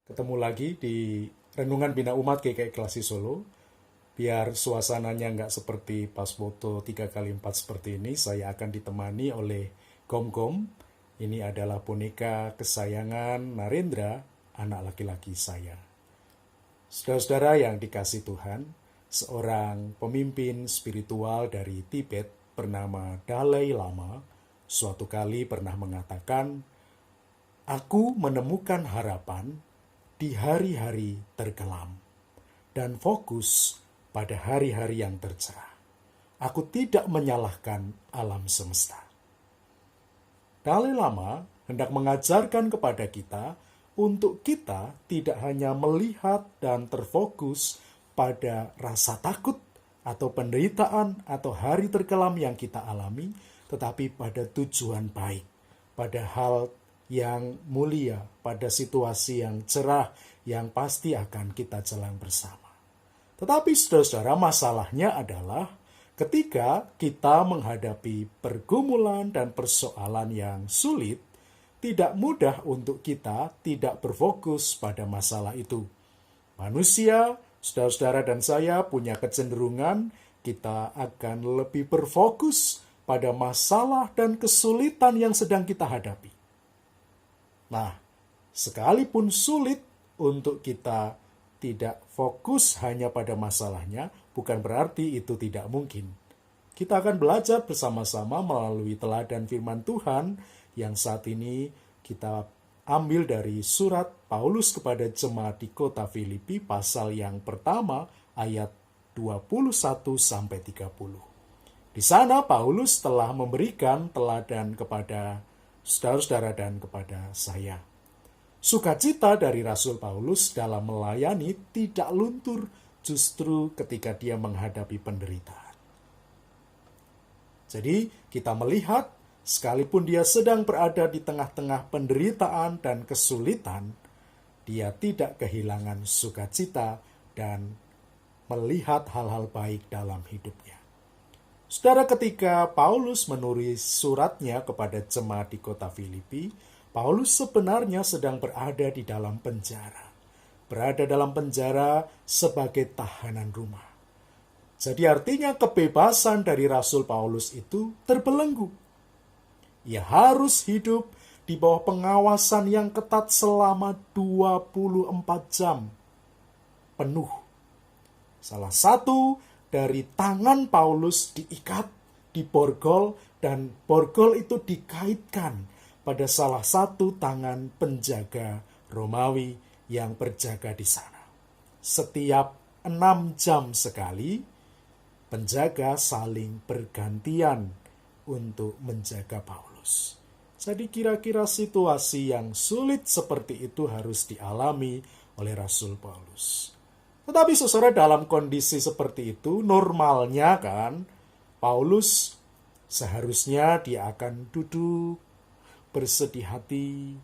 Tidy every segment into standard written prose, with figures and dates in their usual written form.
Ketemu lagi di Renungan Bina Umat GKI Klasi Solo. Biar suasananya nggak seperti pas foto 3x4 seperti ini, saya akan ditemani oleh Gom-Gom. Ini adalah boneka kesayangan Narendra, anak laki-laki saya. Saudara-saudara yang dikasih Tuhan, seorang pemimpin spiritual dari Tibet bernama Dalai Lama suatu kali pernah mengatakan, "Aku menemukan harapan di hari-hari terkelam dan fokus pada hari-hari yang tercerah. Aku tidak menyalahkan alam semesta." Dalai Lama hendak mengajarkan kepada kita untuk kita tidak hanya melihat dan terfokus pada rasa takut atau penderitaan atau hari terkelam yang kita alami, tetapi pada tujuan baik, pada hal yang mulia, pada situasi yang cerah yang pasti akan kita jalan bersama. Tetapi saudara-saudara, masalahnya adalah ketika kita menghadapi pergumulan dan persoalan yang sulit, tidak mudah untuk kita tidak berfokus pada masalah itu. Manusia, saudara-saudara dan saya punya kecenderungan kita akan lebih berfokus pada masalah dan kesulitan yang sedang kita hadapi. Nah, sekalipun sulit untuk kita tidak fokus hanya pada masalahnya, bukan berarti itu tidak mungkin. Kita akan belajar bersama-sama melalui teladan firman Tuhan yang saat ini kita ambil dari surat Paulus kepada jemaat di kota Filipi, pasal yang pertama ayat 21-30. Di sana Paulus telah memberikan teladan kepada saudara-saudara dan kepada saya. Sukacita dari Rasul Paulus dalam melayani tidak luntur justru ketika dia menghadapi penderitaan. Jadi kita melihat sekalipun dia sedang berada di tengah-tengah penderitaan dan kesulitan, dia tidak kehilangan sukacita dan melihat hal-hal baik dalam hidupnya. Saudara, ketika Paulus menulis suratnya kepada jemaat di kota Filipi, Paulus sebenarnya sedang berada di dalam penjara. Berada dalam penjara sebagai tahanan rumah. Jadi artinya kebebasan dari Rasul Paulus itu terbelenggu. Ia harus hidup di bawah pengawasan yang ketat selama 24 jam penuh. Salah satu dari tangan Paulus diikat, diborgol, dan borgol itu dikaitkan pada salah satu tangan penjaga Romawi yang berjaga di sana. Setiap 6 jam sekali, penjaga saling bergantian untuk menjaga Paulus. Jadi kira-kira situasi yang sulit seperti itu harus dialami oleh Rasul Paulus. Tetapi saudara, dalam kondisi seperti itu, normalnya kan, Paulus seharusnya dia akan duduk, bersedih hati,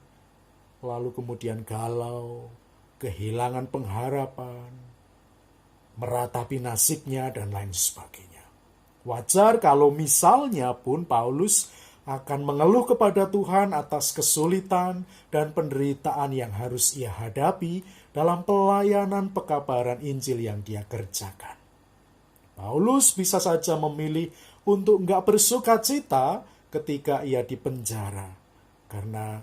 lalu kemudian galau, kehilangan pengharapan, meratapi nasibnya, dan lain sebagainya. Wajar kalau misalnya pun Paulus akan mengeluh kepada Tuhan atas kesulitan dan penderitaan yang harus ia hadapi dalam pelayanan pekabaran Injil yang dia kerjakan. Paulus bisa saja memilih untuk nggak bersukacita ketika ia di penjara. Karena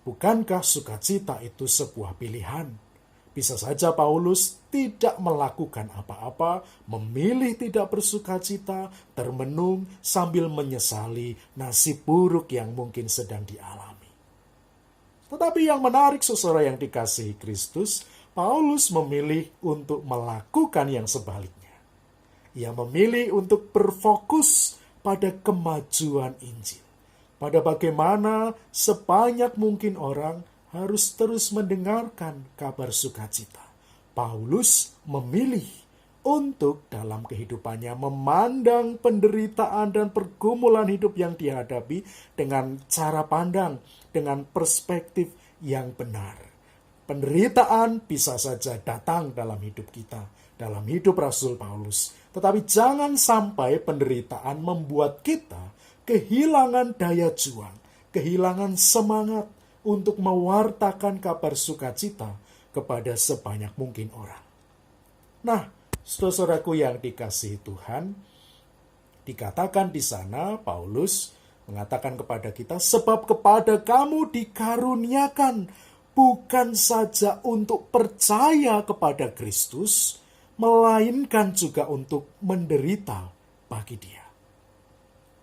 bukankah sukacita itu sebuah pilihan? Bisa saja Paulus tidak melakukan apa-apa, memilih tidak bersukacita, termenung sambil menyesali nasib buruk yang mungkin sedang dialami. Tetapi yang menarik saudara yang dikasihi Kristus, Paulus memilih untuk melakukan yang sebaliknya. Ia memilih untuk berfokus pada kemajuan Injil. Pada bagaimana sebanyak mungkin orang harus terus mendengarkan kabar sukacita. Paulus memilih untuk dalam kehidupannya memandang penderitaan dan pergumulan hidup yang dihadapi dengan cara pandang, dengan perspektif yang benar. Penderitaan bisa saja datang dalam hidup kita, dalam hidup Rasul Paulus. Tetapi jangan sampai penderitaan membuat kita kehilangan daya juang, kehilangan semangat untuk mewartakan kabar sukacita kepada sebanyak mungkin orang. Nah, saudaraku yang dikasihi Tuhan, dikatakan di sana Paulus mengatakan kepada kita, sebab kepada kamu dikaruniakan bukan saja untuk percaya kepada Kristus, melainkan juga untuk menderita bagi Dia.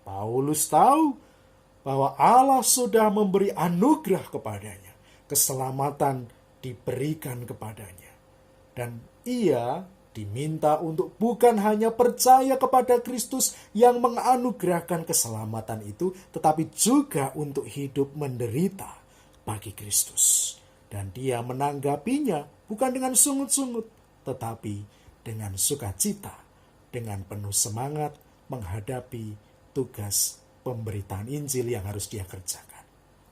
Paulus tahu bahwa Allah sudah memberi anugerah kepadanya, keselamatan diberikan kepadanya, dan ia diminta untuk bukan hanya percaya kepada Kristus yang menganugerahkan keselamatan itu, tetapi juga untuk hidup menderita bagi Kristus. Dan dia menanggapinya bukan dengan sungut-sungut, tetapi dengan sukacita, dengan penuh semangat menghadapi tugas pemberitaan Injil yang harus dia kerjakan.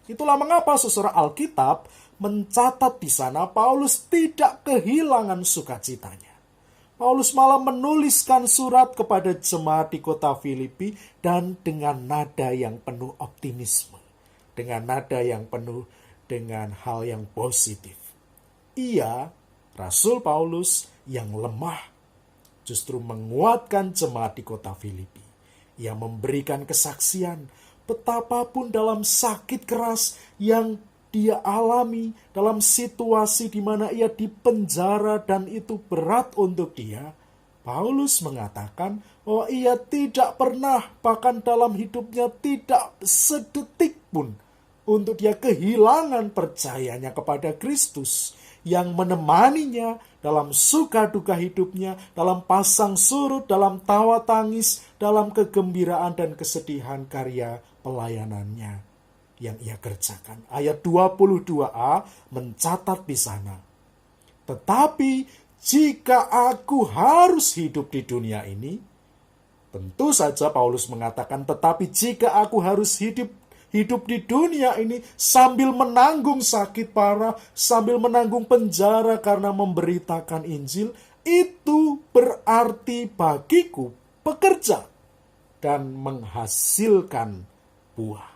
Itulah mengapa saudara Alkitab mencatat di sana Paulus tidak kehilangan sukacitanya. Paulus malah menuliskan surat kepada jemaat di kota Filipi dan dengan nada yang penuh optimisme, dengan nada yang penuh dengan hal yang positif. Ia, Rasul Paulus yang lemah, justru menguatkan jemaat di kota Filipi. Ia memberikan kesaksian betapapun dalam sakit keras yang dia alami, dalam situasi di mana ia dipenjara dan itu berat untuk dia, Paulus mengatakan bahwa ia tidak pernah, bahkan dalam hidupnya tidak sedetik pun, untuk dia kehilangan percayanya kepada Kristus yang menemaninya dalam suka duka hidupnya, dalam pasang surut, dalam tawa tangis, dalam kegembiraan dan kesedihan karya pelayanannya yang ia kerjakan. Ayat 22a mencatat di sana, tetapi jika aku harus hidup di dunia ini, tentu saja Paulus mengatakan, tetapi jika aku harus hidup di dunia ini sambil menanggung sakit parah, sambil menanggung penjara karena memberitakan Injil, itu berarti bagiku bekerja dan menghasilkan buah.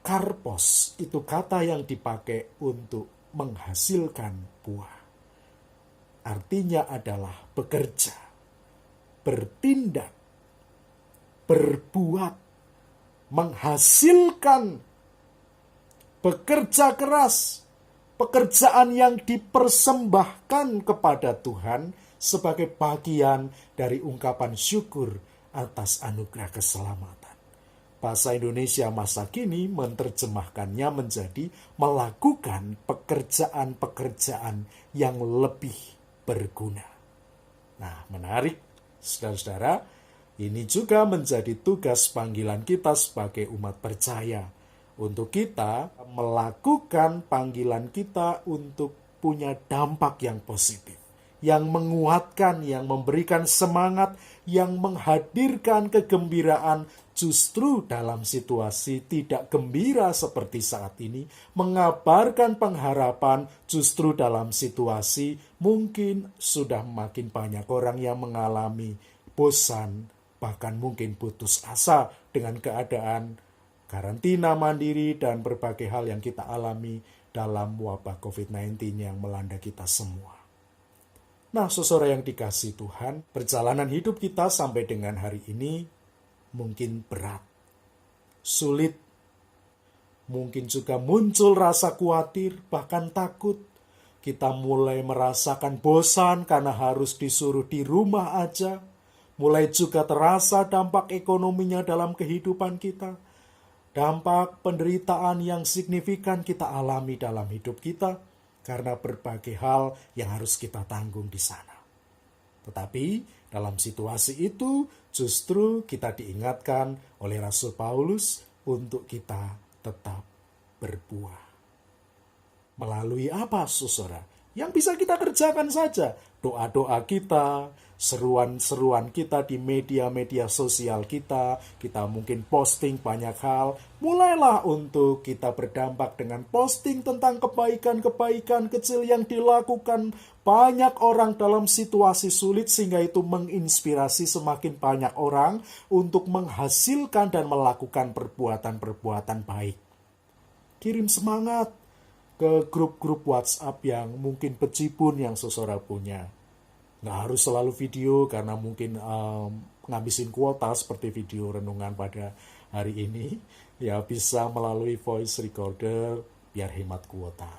Karpos itu kata yang dipakai untuk menghasilkan buah. Artinya adalah bekerja, bertindak, berbuat, menghasilkan, bekerja keras, pekerjaan yang dipersembahkan kepada Tuhan sebagai bagian dari ungkapan syukur atas anugerah keselamatan. Bahasa Indonesia masa kini menerjemahkannya menjadi melakukan pekerjaan-pekerjaan yang lebih berguna. Nah, menarik, saudara-saudara, ini juga menjadi tugas panggilan kita sebagai umat percaya. Untuk kita melakukan panggilan kita untuk punya dampak yang positif, yang menguatkan, yang memberikan semangat, yang menghadirkan kegembiraan justru dalam situasi tidak gembira seperti saat ini, mengabarkan pengharapan justru dalam situasi mungkin sudah makin banyak orang yang mengalami bosan, bahkan mungkin putus asa dengan keadaan karantina mandiri dan berbagai hal yang kita alami dalam wabah COVID-19 yang melanda kita semua. Nah, saudara yang dikasihi Tuhan, perjalanan hidup kita sampai dengan hari ini mungkin berat, sulit, mungkin juga muncul rasa khawatir, bahkan takut. Kita mulai merasakan bosan karena harus disuruh di rumah aja. Mulai juga terasa dampak ekonominya dalam kehidupan kita. Dampak penderitaan yang signifikan kita alami dalam hidup kita karena berbagai hal yang harus kita tanggung di sana. Tetapi dalam situasi itu justru kita diingatkan oleh Rasul Paulus untuk kita tetap berbuah. Melalui apa, saudara? Yang bisa kita kerjakan saja. Doa-doa kita, seruan-seruan kita di media-media sosial kita mungkin posting banyak hal. Mulailah untuk kita berdampak dengan posting tentang kebaikan-kebaikan kecil yang dilakukan banyak orang dalam situasi sulit, sehingga itu menginspirasi semakin banyak orang untuk menghasilkan dan melakukan perbuatan-perbuatan baik. Kirim semangat ke grup-grup WhatsApp yang mungkin bejibun yang saudara punya. Nggak harus selalu video karena mungkin ngabisin kuota seperti video renungan pada hari ini. Ya bisa melalui voice recorder biar hemat kuota.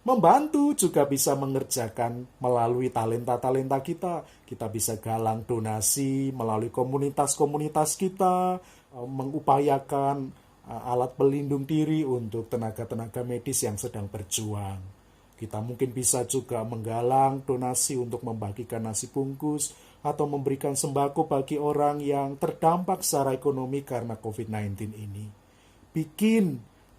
Membantu juga bisa mengerjakan melalui talenta-talenta kita. Kita bisa galang donasi melalui komunitas-komunitas kita, mengupayakan alat pelindung diri untuk tenaga-tenaga medis yang sedang berjuang. Kita mungkin bisa juga menggalang donasi untuk membagikan nasi bungkus atau memberikan sembako bagi orang yang terdampak secara ekonomi karena COVID-19 ini.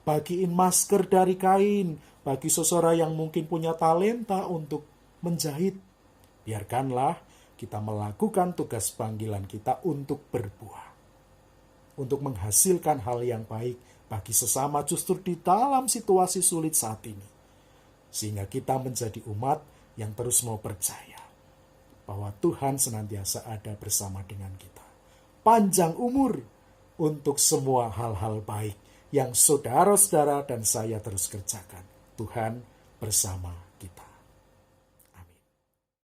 Bagiin masker dari kain bagi seseorang yang mungkin punya talenta untuk menjahit. Biarkanlah kita melakukan tugas panggilan kita untuk berbuah. Untuk menghasilkan hal yang baik bagi sesama justru di dalam situasi sulit saat ini. Sehingga kita menjadi umat yang terus mau percaya bahwa Tuhan senantiasa ada bersama dengan kita. Panjang umur untuk semua hal-hal baik yang saudara-saudara dan saya terus kerjakan. Tuhan bersama